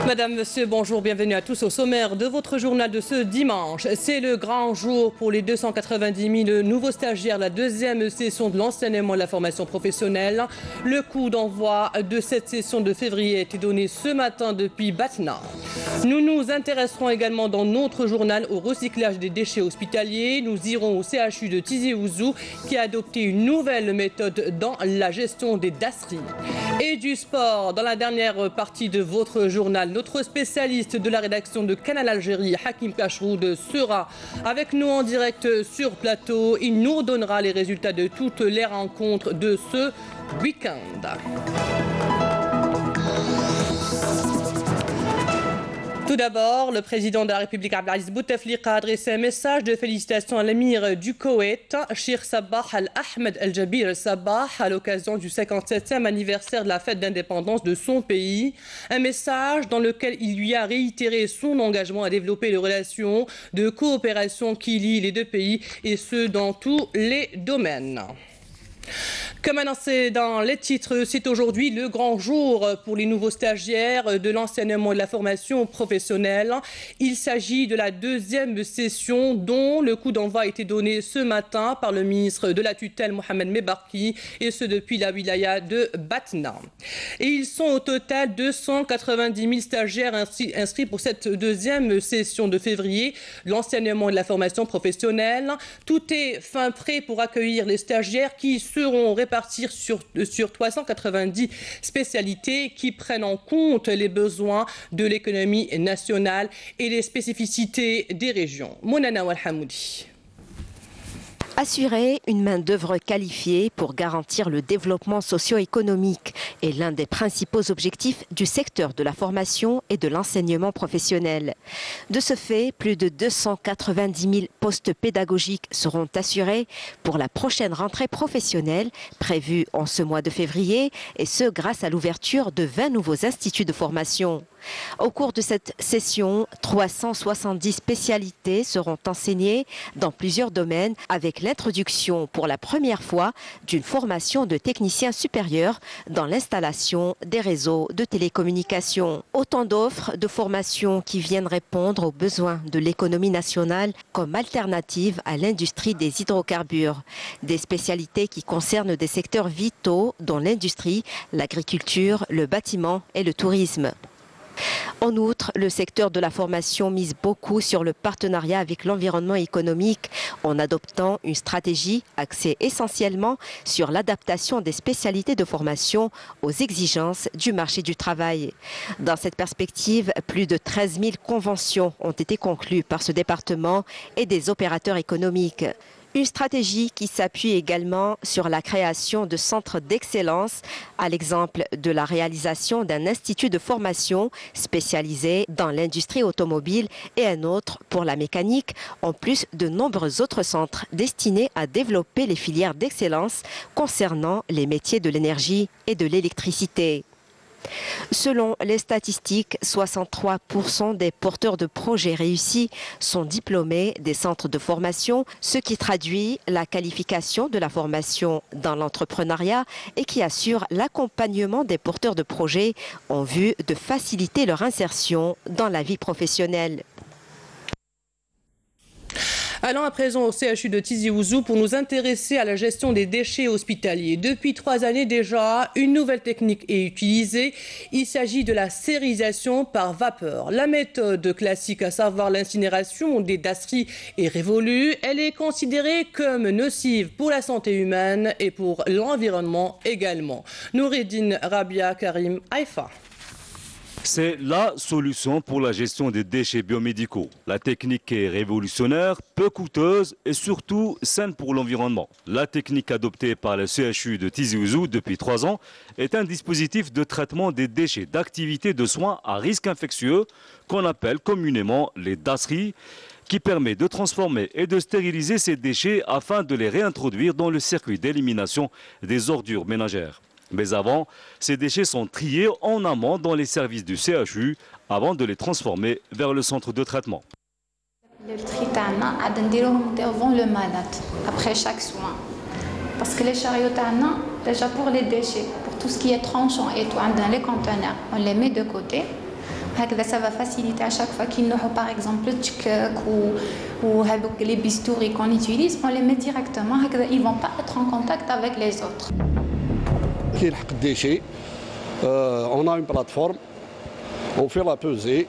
Madame, Monsieur, bonjour, bienvenue à tous au sommaire de votre journal de ce dimanche. C'est le grand jour pour les 290 000 nouveaux stagiaires, la deuxième session de l'enseignement et de la formation professionnelle. Le coup d'envoi de cette session de février a été donné ce matin depuis Batna. Nous nous intéresserons également dans notre journal au recyclage des déchets hospitaliers. Nous irons au CHU de Tizi Ouzou qui a adopté une nouvelle méthode dans la gestion des dasseries. Et du sport, dans la dernière partie de votre journal, notre spécialiste de la rédaction de Canal Algérie, Hakim Kachroud, sera avec nous en direct sur plateau. Il nous donnera les résultats de toutes les rencontres de ce week-end. Tout d'abord, le président de la République Abdelaziz Bouteflika a adressé un message de félicitations à l'émir du Koweït, Sheikh Sabah Al-Ahmed Al-Jabir Sabah, à l'occasion du 57e anniversaire de la fête d'indépendance de son pays. Un message dans lequel il lui a réitéré son engagement à développer les relations de coopération qui lient les deux pays, et ce dans tous les domaines. Comme annoncé dans les titres, c'est aujourd'hui le grand jour pour les nouveaux stagiaires de l'enseignement et de la formation professionnelle. Il s'agit de la deuxième session dont le coup d'envoi a été donné ce matin par le ministre de la tutelle Mohamed Mebarki, et ce depuis la wilaya de Batna. Et ils sont au total 290 000 stagiaires inscrits pour cette deuxième session de février, l'enseignement et de la formation professionnelle. Tout est fin prêt pour accueillir les stagiaires qui seront répartis sur 390 spécialités qui prennent en compte les besoins de l'économie nationale et les spécificités des régions. Mounana Walhamoudi. Assurer une main-d'œuvre qualifiée pour garantir le développement socio-économique est l'un des principaux objectifs du secteur de la formation et de l'enseignement professionnel. De ce fait, plus de 290 000 postes pédagogiques seront assurés pour la prochaine rentrée professionnelle prévue en ce mois de février, et ce grâce à l'ouverture de 20 nouveaux instituts de formation. Au cours de cette session, 370 spécialités seront enseignées dans plusieurs domaines, avec l'introduction pour la première fois d'une formation de technicien supérieur dans l'installation des réseaux de télécommunications. Autant d'offres de formation qui viennent répondre aux besoins de l'économie nationale comme alternative à l'industrie des hydrocarbures. Des spécialités qui concernent des secteurs vitaux dont l'industrie, l'agriculture, le bâtiment et le tourisme. En outre, le secteur de la formation mise beaucoup sur le partenariat avec l'environnement économique en adoptant une stratégie axée essentiellement sur l'adaptation des spécialités de formation aux exigences du marché du travail. Dans cette perspective, plus de 13 000 conventions ont été conclues par ce département et des opérateurs économiques. Une stratégie qui s'appuie également sur la création de centres d'excellence, à l'exemple de la réalisation d'un institut de formation spécialisé dans l'industrie automobile et un autre pour la mécanique, en plus de nombreux autres centres destinés à développer les filières d'excellence concernant les métiers de l'énergie et de l'électricité. Selon les statistiques, 63% des porteurs de projets réussis sont diplômés des centres de formation, ce qui traduit la qualification de la formation dans l'entrepreneuriat et qui assure l'accompagnement des porteurs de projets en vue de faciliter leur insertion dans la vie professionnelle. Allons à présent au CHU de Tizi Ouzou pour nous intéresser à la gestion des déchets hospitaliers. Depuis 3 années déjà, une nouvelle technique est utilisée. Il s'agit de la sérilisation par vapeur. La méthode classique, à savoir l'incinération des dasseries, est révolue. Elle est considérée comme nocive pour la santé humaine et pour l'environnement également. Noureddine Rabia Karim Haïfa. C'est la solution pour la gestion des déchets biomédicaux. La technique est révolutionnaire, peu coûteuse et surtout saine pour l'environnement. La technique adoptée par le CHU de Tizi Ouzou depuis 3 ans est un dispositif de traitement des déchets d'activités de soins à risque infectieux qu'on appelle communément les dasseries, qui permet de transformer et de stériliser ces déchets afin de les réintroduire dans le circuit d'élimination des ordures ménagères. Mais avant, ces déchets sont triés en amont dans les services du CHU avant de les transformer vers le centre de traitement. Le tri devant le malade, après chaque soin. Parce que les chariots, déjà pour les déchets, pour tout ce qui est tranchant et tout, dans les conteneurs, on les met de côté. Ça va faciliter à chaque fois qu'ils n'auront par exemple le tchkek ou les bistouris qu'on utilise, on les met directement, ils ne vont pas être en contact avec les autres. On a une plateforme, on fait la pesée,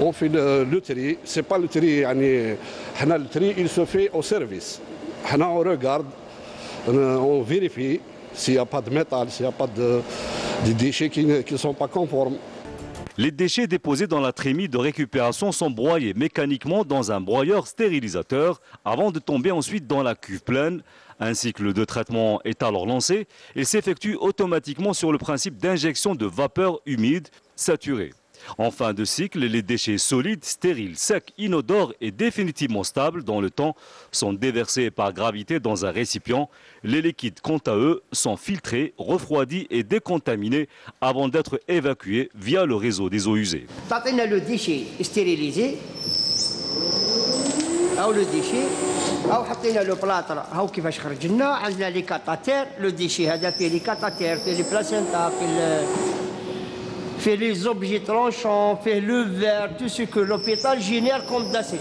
on fait le tri. Ce n'est pas le tri, le tri il se fait au service. On regarde, on vérifie s'il n'y a pas de métal, s'il n'y a pas de déchets qui ne sont pas conformes. Les déchets déposés dans la trémie de récupération sont broyés mécaniquement dans un broyeur stérilisateur avant de tomber ensuite dans la cuve pleine. Un cycle de traitement est alors lancé et s'effectue automatiquement sur le principe d'injection de vapeur humide saturée. En fin de cycle, les déchets solides, stériles, secs, inodores et définitivement stables dans le temps sont déversés par gravité dans un récipient. Les liquides, quant à eux, sont filtrés, refroidis et décontaminés avant d'être évacués via le réseau des eaux usées. On a le déchet stérilisé, ou le déchet, ou le plâtre, كيفاش خرج لنا عندنا les cathéters, le déchet هذا فيه les cathéters, فيه les placentas, fait les objets tranchants, fait le verre, tout ce que l'hôpital génère comme d'acier.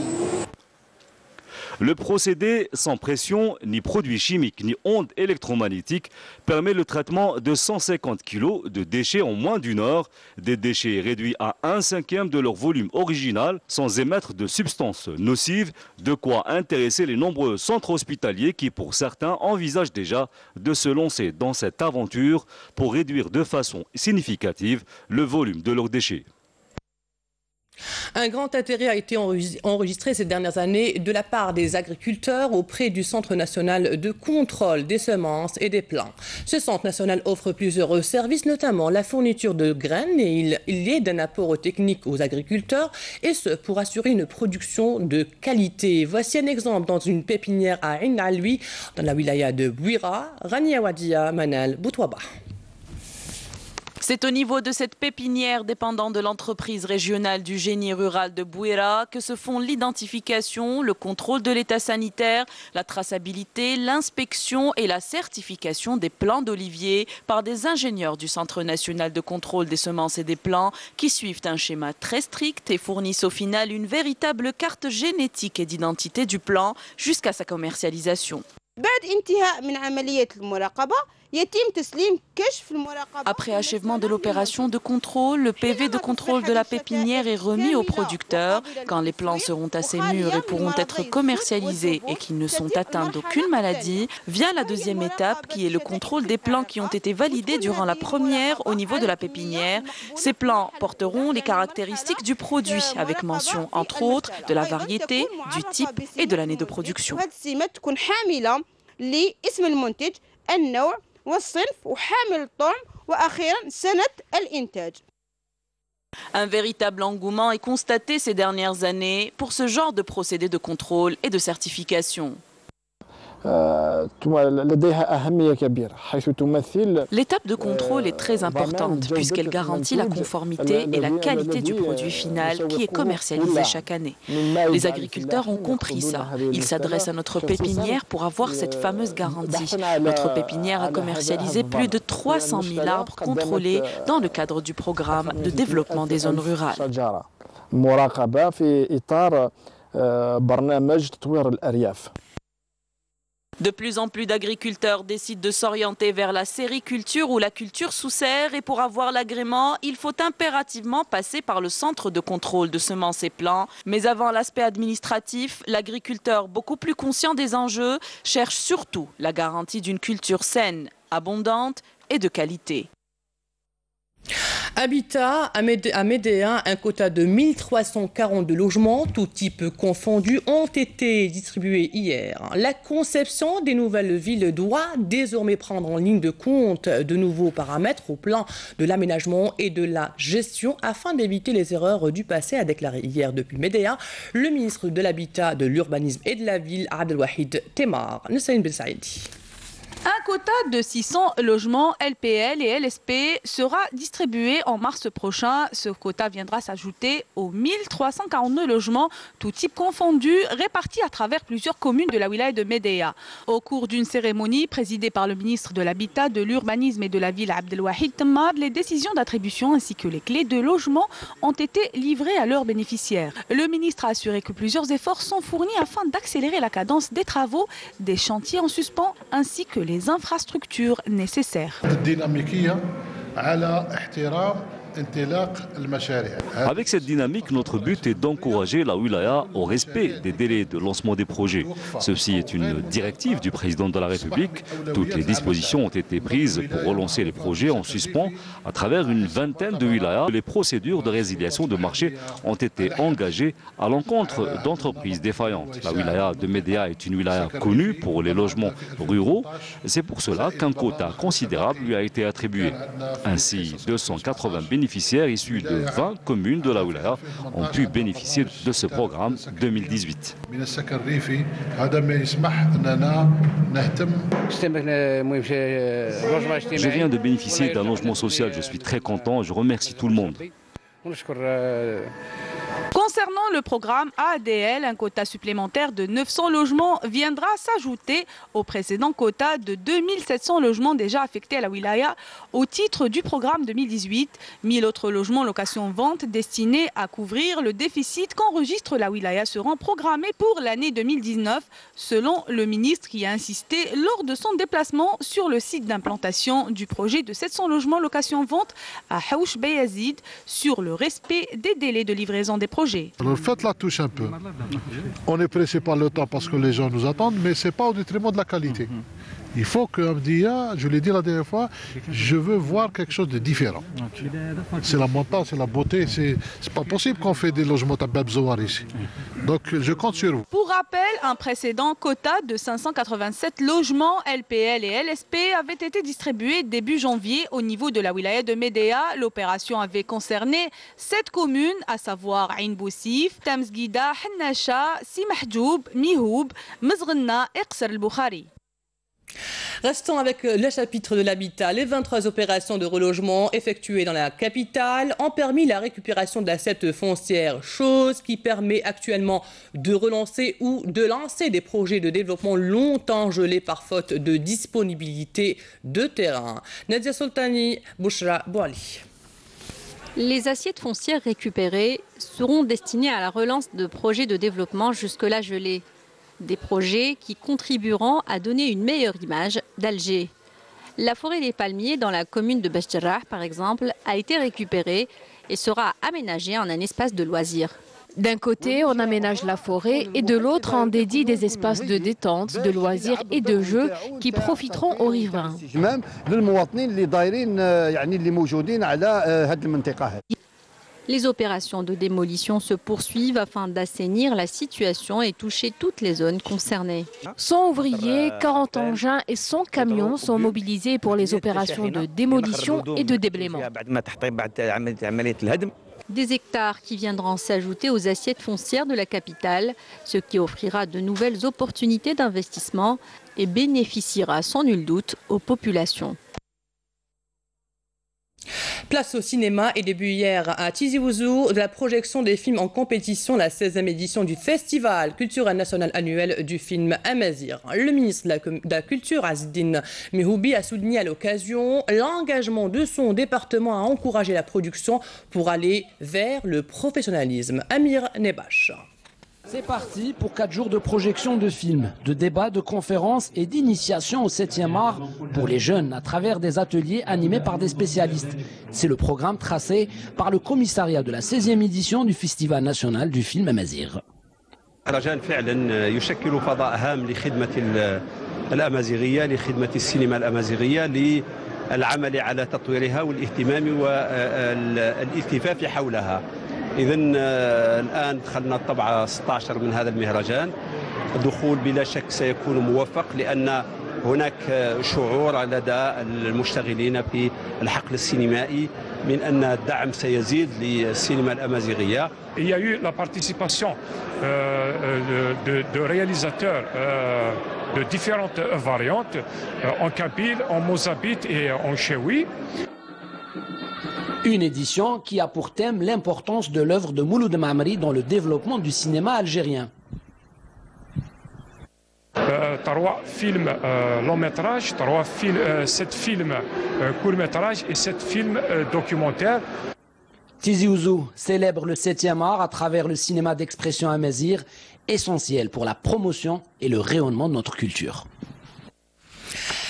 Le procédé sans pression, ni produits chimiques, ni ondes électromagnétiques permet le traitement de 150 kg de déchets en moins d'une heure, des déchets réduits à 1/5 de leur volume original sans émettre de substances nocives, de quoi intéresser les nombreux centres hospitaliers qui, pour certains, envisagent déjà de se lancer dans cette aventure pour réduire de façon significative le volume de leurs déchets. Un grand intérêt a été enregistré ces dernières années de la part des agriculteurs auprès du Centre national de contrôle des semences et des plants. Ce centre national offre plusieurs services, notamment la fourniture de graines, et il est d'un apport technique aux agriculteurs, et ce pour assurer une production de qualité. Voici un exemple dans une pépinière à Ain Alwi, dans la wilaya de Bouira, Rania Wadia, Manal, Boutouaba. C'est au niveau de cette pépinière dépendant de l'entreprise régionale du génie rural de Bouira que se font l'identification, le contrôle de l'état sanitaire, la traçabilité, l'inspection et la certification des plants d'olivier par des ingénieurs du Centre national de contrôle des semences et des plants qui suivent un schéma très strict et fournissent au final une véritable carte génétique et d'identité du plant jusqu'à sa commercialisation. Après achèvement de l'opération de contrôle, le PV de contrôle de la pépinière est remis aux producteurs. Quand les plants seront assez mûrs et pourront être commercialisés et qu'ils ne sont atteints d'aucune maladie, vient la deuxième étape qui est le contrôle des plants qui ont été validés durant la première au niveau de la pépinière. Ces plants porteront les caractéristiques du produit avec mention entre autres de la variété, du type et de l'année de production. Un véritable engouement est constaté ces dernières années pour ce genre de procédé de contrôle et de certification. L'étape de contrôle est très importante puisqu'elle garantit la conformité et la qualité du produit final qui est commercialisé chaque année. Les agriculteurs ont compris ça. Ils s'adressent à notre pépinière pour avoir cette fameuse garantie. Notre pépinière a commercialisé plus de 300 000 arbres contrôlés dans le cadre du programme de développement des zones rurales. De plus en plus d'agriculteurs décident de s'orienter vers la sériculture ou la culture sous serre, et pour avoir l'agrément, il faut impérativement passer par le centre de contrôle de semences et plants. Mais avant l'aspect administratif, l'agriculteur, beaucoup plus conscient des enjeux, cherche surtout la garantie d'une culture saine, abondante et de qualité. Habitat à Médéa, un quota de 1342 logements, tout type confondus, ont été distribués hier. La conception des nouvelles villes doit désormais prendre en ligne de compte de nouveaux paramètres au plan de l'aménagement et de la gestion afin d'éviter les erreurs du passé, a déclaré hier depuis Médéa le ministre de l'Habitat, de l'Urbanisme et de la Ville, Abdelwahid Temar. Nussaïn Ben Saïdi. quota de 600 logements LPL et LSP sera distribué en mars prochain. Ce quota viendra s'ajouter aux 1342 logements, tous types confondus, répartis à travers plusieurs communes de la wilaya de Médéa. Au cours d'une cérémonie présidée par le ministre de l'Habitat, de l'Urbanisme et de la Ville Abdelwahid Tammad, les décisions d'attribution ainsi que les clés de logement ont été livrées à leurs bénéficiaires. Le ministre a assuré que plusieurs efforts sont fournis afin d'accélérer la cadence des travaux, des chantiers en suspens ainsi que les infrastructures nécessaires. Avec cette dynamique, notre but est d'encourager la wilaya au respect des délais de lancement des projets. Ceci est une directive du président de la République. Toutes les dispositions ont été prises pour relancer les projets en suspens à travers une vingtaine de wilayas. Les procédures de résiliation de marché ont été engagées à l'encontre d'entreprises défaillantes. La wilaya de Médéa est une wilaya connue pour les logements ruraux. C'est pour cela qu'un quota considérable lui a été attribué. Ainsi, 280 bénéficiaires issus de 20 communes de la wilaya ont pu bénéficier de ce programme 2018. Je viens de bénéficier d'un logement social, je suis très content, je remercie tout le monde. Concernant le programme ADL, un quota supplémentaire de 900 logements viendra s'ajouter au précédent quota de 2700 logements déjà affectés à la wilaya au titre du programme 2018. 1000 autres logements location-vente destinés à couvrir le déficit qu'enregistre la wilaya seront programmés pour l'année 2019, selon le ministre qui a insisté lors de son déplacement sur le site d'implantation du projet de 700 logements location-vente à Haouch Beyazid sur le respect des délais de livraison des projets. Alors faites la touche un peu. On est pressé par le temps parce que les gens nous attendent, mais ce n'est pas au détriment de la qualité. Il faut que Amdia, je l'ai dit la dernière fois, je veux voir quelque chose de différent. C'est la montagne, c'est la beauté, c'est pas possible qu'on fait des logements à Babzouar ici. Donc je compte sur vous. Pour rappel, un précédent quota de 587 logements LPL et LSP avait été distribué début janvier au niveau de la wilaya de Médéa. L'opération avait concerné 7 communes, à savoir Ain Boussif, Tamsguida, Hannasha, Simahjoub, Mihoub, Mezghenna et Qsar el-Boukhari. Restons avec le chapitre de l'habitat. Les 23 opérations de relogement effectuées dans la capitale ont permis la récupération d'assiettes foncières, chose qui permet actuellement de relancer ou de lancer des projets de développement longtemps gelés par faute de disponibilité de terrain. Nadia Soltani, Bouchra Bouali. Les assiettes foncières récupérées seront destinées à la relance de projets de développement jusque-là gelés. Des projets qui contribueront à donner une meilleure image d'Alger. La forêt des palmiers dans la commune de Bechjarrah, par exemple, a été récupérée et sera aménagée en un espace de loisirs. D'un côté, on aménage la forêt et de l'autre, on dédie des espaces de détente, de loisirs et de jeux qui profiteront aux riverains. Les opérations de démolition se poursuivent afin d'assainir la situation et toucher toutes les zones concernées. 100 ouvriers, 40 engins et 100 camions sont mobilisés pour les opérations de démolition et de déblaiement. Des hectares qui viendront s'ajouter aux assiettes foncières de la capitale, ce qui offrira de nouvelles opportunités d'investissement et bénéficiera sans nul doute aux populations. Place au cinéma et début hier à Tizi Ouzou de la projection des films en compétition, la 16e édition du Festival culturel national annuel du film Amazir. Le ministre de la Culture, Azzedine Mihoubi, a souligné à l'occasion l'engagement de son département à encourager la production pour aller vers le professionnalisme. Amir Nebash. C'est parti pour 4 jours de projection de films, de débats, de conférences et d'initiation au 7e art pour les jeunes à travers des ateliers animés par des spécialistes. C'est le programme tracé par le commissariat de la 16e édition du Festival national du film Amazir. المهرجان فعلا يشكل فضاء هام لخدمة الأمازيغية، لخدمة السينما الأمازيغية، للعمل على تطويرها والاهتمام والالتفاف حولها. إذن الآن دخلنا الطبعة 16 من هذا المهرجان. الدخول بلا شك سيكون موفق لأن هناك شعور لدى المشتغلين في الحقل السينمائي من أن الدعم سيزيد للسينما الأمازيغية. Il y a eu la participation de réalisateurs de différentes variantes en kabyle, en mozabite et en chewi. Une édition qui a pour thème l'importance de l'œuvre de Mouloud Mamri dans le développement du cinéma algérien. 3 films long métrage, 7 films court métrage et 7 films documentaires. Tizi Ouzou célèbre le 7e art à travers le cinéma d'expression amazigh, essentiel pour la promotion et le rayonnement de notre culture.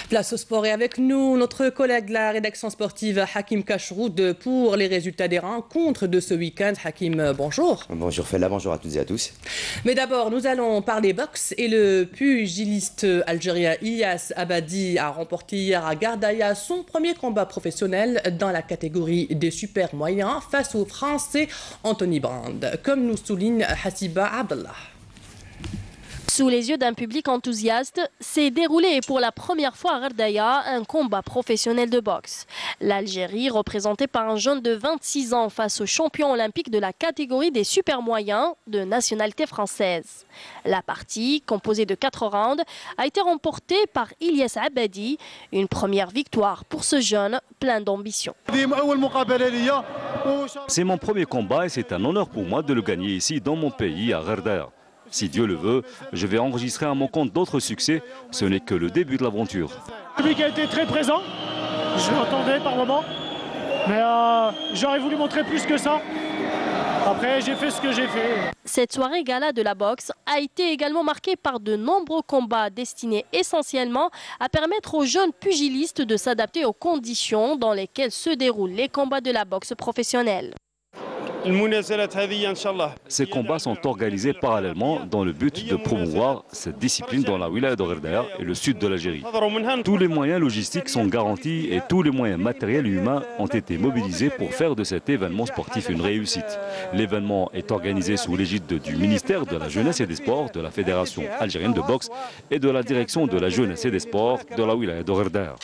Place au sport et avec nous, notre collègue de la rédaction sportive Hakim Kachroud pour les résultats des rencontres de ce week-end. Hakim, bonjour. Bonjour Fella, bonjour à toutes et à tous. Mais d'abord, nous allons parler boxe et le pugiliste algérien Ilyas Abadi a remporté hier à Gardaïa son premier combat professionnel dans la catégorie des super moyens face au Français Anthony Brand, comme nous souligne Hassiba Abdallah. Sous les yeux d'un public enthousiaste, s'est déroulé pour la première fois à Gardaïa un combat professionnel de boxe. L'Algérie, représentée par un jeune de 26 ans face au champion olympique de la catégorie des super moyens de nationalité française. La partie, composée de 4 rounds, a été remportée par Ilyas Abadi, une première victoire pour ce jeune plein d'ambition. C'est mon premier combat et c'est un honneur pour moi de le gagner ici dans mon pays, à Gardaïa. Si Dieu le veut, je vais enregistrer à mon compte d'autres succès. Ce n'est que le début de l'aventure. Le public a été très présent. Je l'entendais par moments. Mais j'aurais voulu montrer plus que ça. Après, j'ai fait ce que j'ai fait. Cette soirée gala de la boxe a été également marquée par de nombreux combats destinés essentiellement à permettre aux jeunes pugilistes de s'adapter aux conditions dans lesquelles se déroulent les combats de la boxe professionnelle. Ces combats sont organisés parallèlement dans le but de promouvoir cette discipline dans la wilaya de Gardaïa et le sud de l'Algérie. Tous les moyens logistiques sont garantis et tous les moyens matériels et humains ont été mobilisés pour faire de cet événement sportif une réussite. L'événement est organisé sous l'égide du ministère de la Jeunesse et des Sports, de la Fédération algérienne de boxe et de la Direction de la Jeunesse et des Sports de la wilaya de Gardaïa.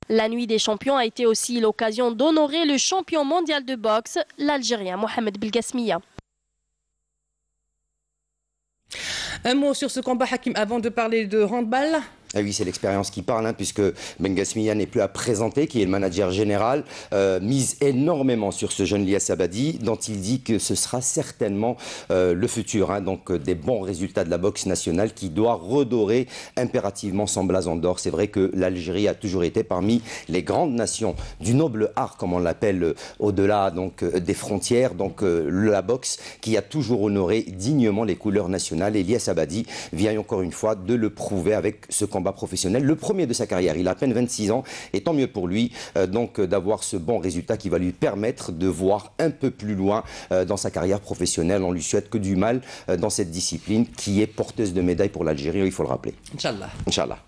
La nuit des champions a été aussi l'occasion d'honorer le champion mondial de boxe, l'Algérien Mohamed Belgasmiya. Un mot sur ce combat, Hakim, avant de parler de handball. Ah oui, c'est l'expérience qui parle, puisque Belgasmiya n'est plus à présenter, qui est le manager général, mise énormément sur ce jeune Ilyas Abadi, dont il dit que ce sera certainement le futur, donc des bons résultats de la boxe nationale qui doit redorer impérativement son blason d'or. C'est vrai que l'Algérie a toujours été parmi les grandes nations du noble art, comme on l'appelle, au-delà des frontières, la boxe qui a toujours honoré dignement les couleurs nationales. Et Ilyas Abadi vient encore une fois de le prouver avec ce combat professionnel, le premier de sa carrière. Il a à peine 26 ans et tant mieux pour lui d'avoir ce bon résultat qui va lui permettre de voir un peu plus loin dans sa carrière professionnelle. On lui souhaite que du mal dans cette discipline qui est porteuse de médailles pour l'Algérie, il faut le rappeler. Inch'Allah. Inch'Allah.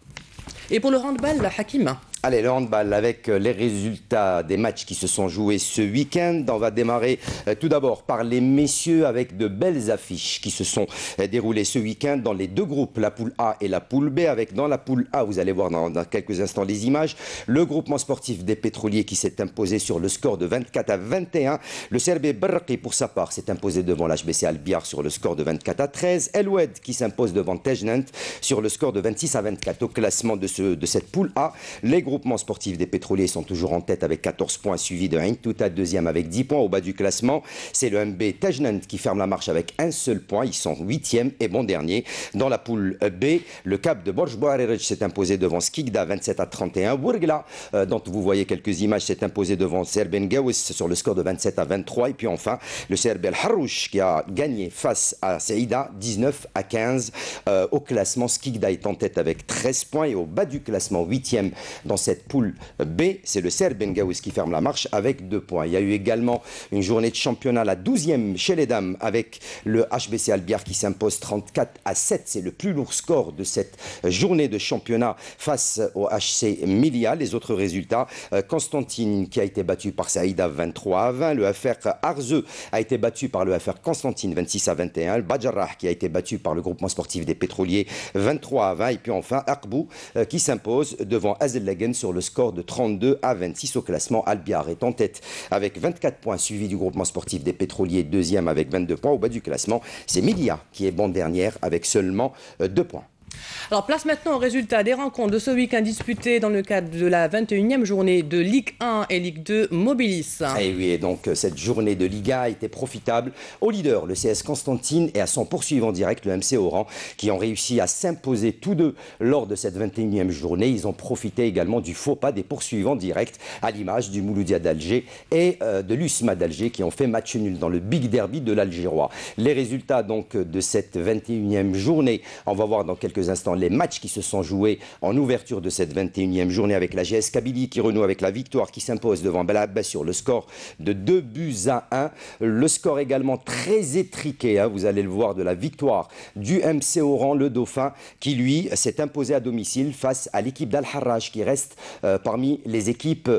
Et pour le handball, Hakim? Allez, le handball avec les résultats des matchs qui se sont joués ce week-end. On va démarrer tout d'abord par les messieurs avec de belles affiches qui se sont déroulées ce week-end dans les deux groupes, la poule A et la poule B. Avec dans la poule A, vous allez voir dans quelques instants les images, le groupement sportif des pétroliers qui s'est imposé sur le score de 24-21. Le CRB Barqi, pour sa part, s'est imposé devant l'HBC Albiar sur le score de 24-13. El Oued qui s'impose devant Tejnant sur le score de 26-24. Au classement de cette poule A, les groupements sportifs des pétroliers sont toujours en tête avec 14 points, suivi de Ain Touta deuxième avec 10 points. Au bas du classement, c'est le MB Tejnant qui ferme la marche avec un seul point. Ils sont 8e et bon dernier. Dans la poule B, le Cap de Borj Bouarerej s'est imposé devant Skikda 27-31. Bourgla, dont vous voyez quelques images, s'est imposé devant Serben Gawis sur le score de 27-23. Et puis enfin, le Serbel Harouch qui a gagné face à Seida 19-15. Au classement, Skikda est en tête avec 13 points et au bas du classement, 8e dans cette poule B. C'est le Ser Bengaouz qui ferme la marche avec 2 points. Il y a eu également une journée de championnat, la 12e chez les dames, avec le HBC Albiar qui s'impose 34-7. C'est le plus lourd score de cette journée de championnat face au HC Milia. Les autres résultats, Constantine qui a été battu par Saïda 23-20. Le FR Arzeux a été battu par le FR Constantine 26-21. Le Badjarrah qui a été battu par le groupement sportif des pétroliers 23-20. Et puis enfin Akbou qui s'impose devant Azellegen sur le score de 32-26 au classement. Albiar est en tête avec 24 points, suivi du groupement sportif des pétroliers, deuxième avec 22 points. Au bas du classement, c'est Milia qui est bon dernière avec seulement 2 points. Alors place maintenant aux résultats des rencontres de ce week-end disputées dans le cadre de la 21e journée de Ligue 1 et Ligue 2 Mobilis. Et oui, et donc cette journée de Ligue 1 a été profitable aux leaders, le CS Constantine et à son poursuivant direct, le MC Oran, qui ont réussi à s'imposer tous deux lors de cette 21e journée. Ils ont profité également du faux pas des poursuivants directs, à l'image du Mouloudia d'Alger et de l'USMA d'Alger, qui ont fait match nul dans le Big Derby de l'Algérois. Les résultats donc de cette 21e journée, on va voir dans quelques instants les matchs qui se sont joués en ouverture de cette 21e journée, avec la GS Kabylie qui renoue avec la victoire, qui s'impose devant Bel Abbès sur le score de 2-1. Le score également très étriqué, vous allez le voir, de la victoire du MC Oran, le Dauphin, qui lui s'est imposé à domicile face à l'équipe d'Al-Harraj, qui reste parmi les équipes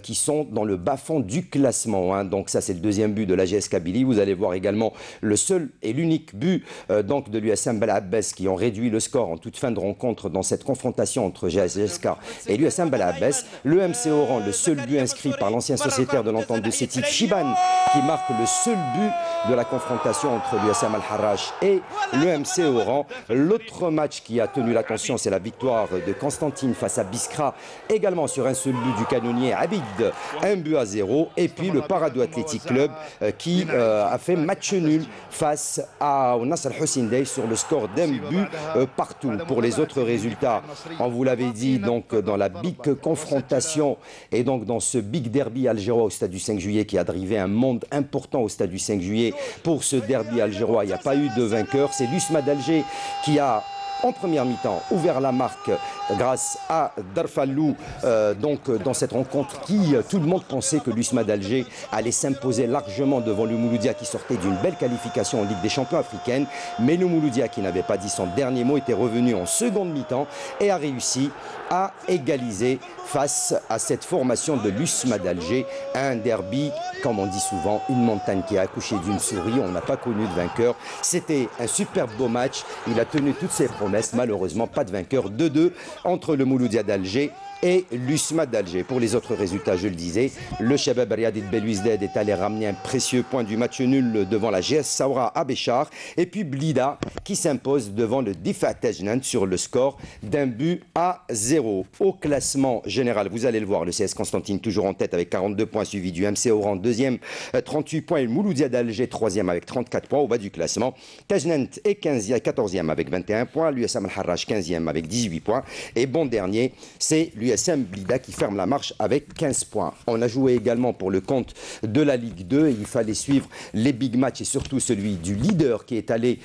qui sont dans le bas-fond du classement. Donc ça, c'est le deuxième but de la GS Kabylie. Vous allez voir également le seul et l'unique but donc de l'USM Bel Abbès, qui ont réduit le score en toute fin de rencontre dans cette confrontation entre GSK et l'USM Bel Abbès. Le MC Oran, le seul but inscrit par l'ancien sociétaire de l'entente de Sétif, Chiban, qui marque le seul but de la confrontation entre l'USM Al-Harraj et le MC Oran. L'autre match qui a tenu l'attention, c'est la victoire de Constantine face à Biskra, également sur un seul but du canonnier Abid, 1-0. Et puis le Paradou Athletic Club qui a fait match nul face au Nasr Hussein Dey sur le score d'un but partout. Pour les autres résultats, on vous l'avait dit, donc dans la big confrontation et donc dans ce big derby algérois au stade du 5 juillet qui a drivé un monde important au stade du 5 juillet. Pour ce derby algérois, il n'y a pas eu de vainqueur. C'est l'USMA d'Alger qui a en première mi-temps ouvert la marque grâce à Darfallou donc dans cette rencontre qui tout le monde pensait que l'USMA d'Alger allait s'imposer largement devant le Mouloudia qui sortait d'une belle qualification en Ligue des Champions africaine, mais le Mouloudia qui n'avait pas dit son dernier mot était revenu en seconde mi-temps et a réussi à égaliser face à cette formation de l'USMA d'Alger. Un derby, comme on dit souvent, une montagne qui a accouché d'une souris. On n'a pas connu de vainqueur. C'était un superbe beau match. Il a tenu toutes ses promesses. Malheureusement, pas de vainqueur. 2-2 entre le Mouloudia d'Alger et l'USMA d'Alger. Pour les autres résultats, je le disais, le Shabab Riyadi de Belouizdad est allé ramener un précieux point du match nul devant la GS Saoura à Béchar. Et puis Blida qui s'impose devant le Difa Tajnant sur le score d'1-0. Au classement général, vous allez le voir, le CS Constantine toujours en tête avec 42 points, suivi du MC Oran, deuxième, 38 points, et le Mouloudia d'Alger, troisième avec 34 points. Au bas du classement, Tajnant est 14e avec 21 points, l'USM Al-Harraj 15e avec 18 points. Et bon dernier, c'est l'USM Blida qui ferme la marche avec 15 points. On a joué également pour le compte de la Ligue 2 et il fallait suivre les big matchs et surtout celui du leader qui est allé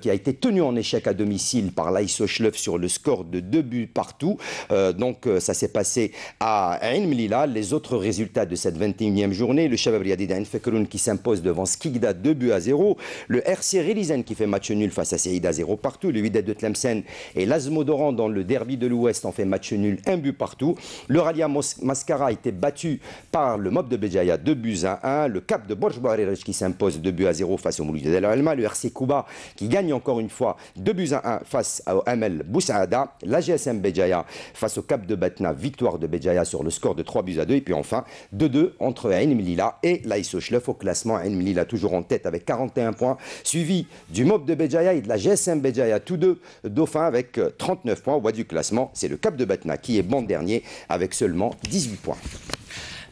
qui a été tenu en échec à domicile par l'AISO Schleuf sur le score de 2 buts partout. Ça s'est passé à Ain Mlila. Les autres résultats de cette 21e journée, le Shabab Riyadi d'Ain Fekroun qui s'impose devant Skikda 2-0, le RC Relizane qui fait match nul face à Seïda 0 partout, le Wydad de Tlemcen et l'Azmodoran dans le derby de l'Ouest ont fait match nul, 1 but partout. Le Ralia Mascara a été battu par le Mob de Béjaïa 2-1. Le Cap de Borj Bouarirech qui s'impose 2-0 face au Mouloudia d'El Alma. Le RC Kouba qui gagne encore une fois 2-1 face au ML Boussaada. La GSM Béjaïa face au Cap de Batna, victoire de Béjaïa sur le score de 3-2. Et puis enfin 2-2 entre Ain Mlila et l'AISO Schleuf. Au classement, Ain Mlila toujours en tête avec 41 points, suivi du Mob de Béjaïa et de la GSM Béjaïa, tous deux dauphins avec 39 points. Au bas du classement, c'est le Cap de Batna qui est bon dernier avec seulement 18 points.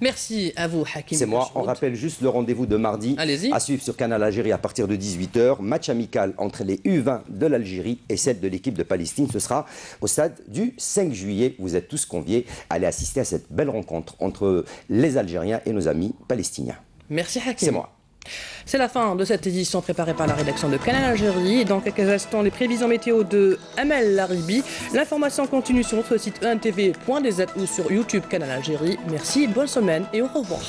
Merci à vous, Hakim. C'est moi. On rappelle juste le rendez-vous de mardi à suivre sur Canal Algérie à partir de 18h. Match amical entre les U20 de l'Algérie et celle de l'équipe de Palestine. Ce sera au stade du 5 juillet. Vous êtes tous conviés à aller assister à cette belle rencontre entre les Algériens et nos amis palestiniens. Merci, Hakim. C'est moi. C'est la fin de cette édition préparée par la rédaction de Canal Algérie. Dans quelques instants, les prévisions météo de Amel Laribi. L'information continue sur notre site entv.dz ou sur YouTube Canal Algérie. Merci, bonne semaine et au revoir.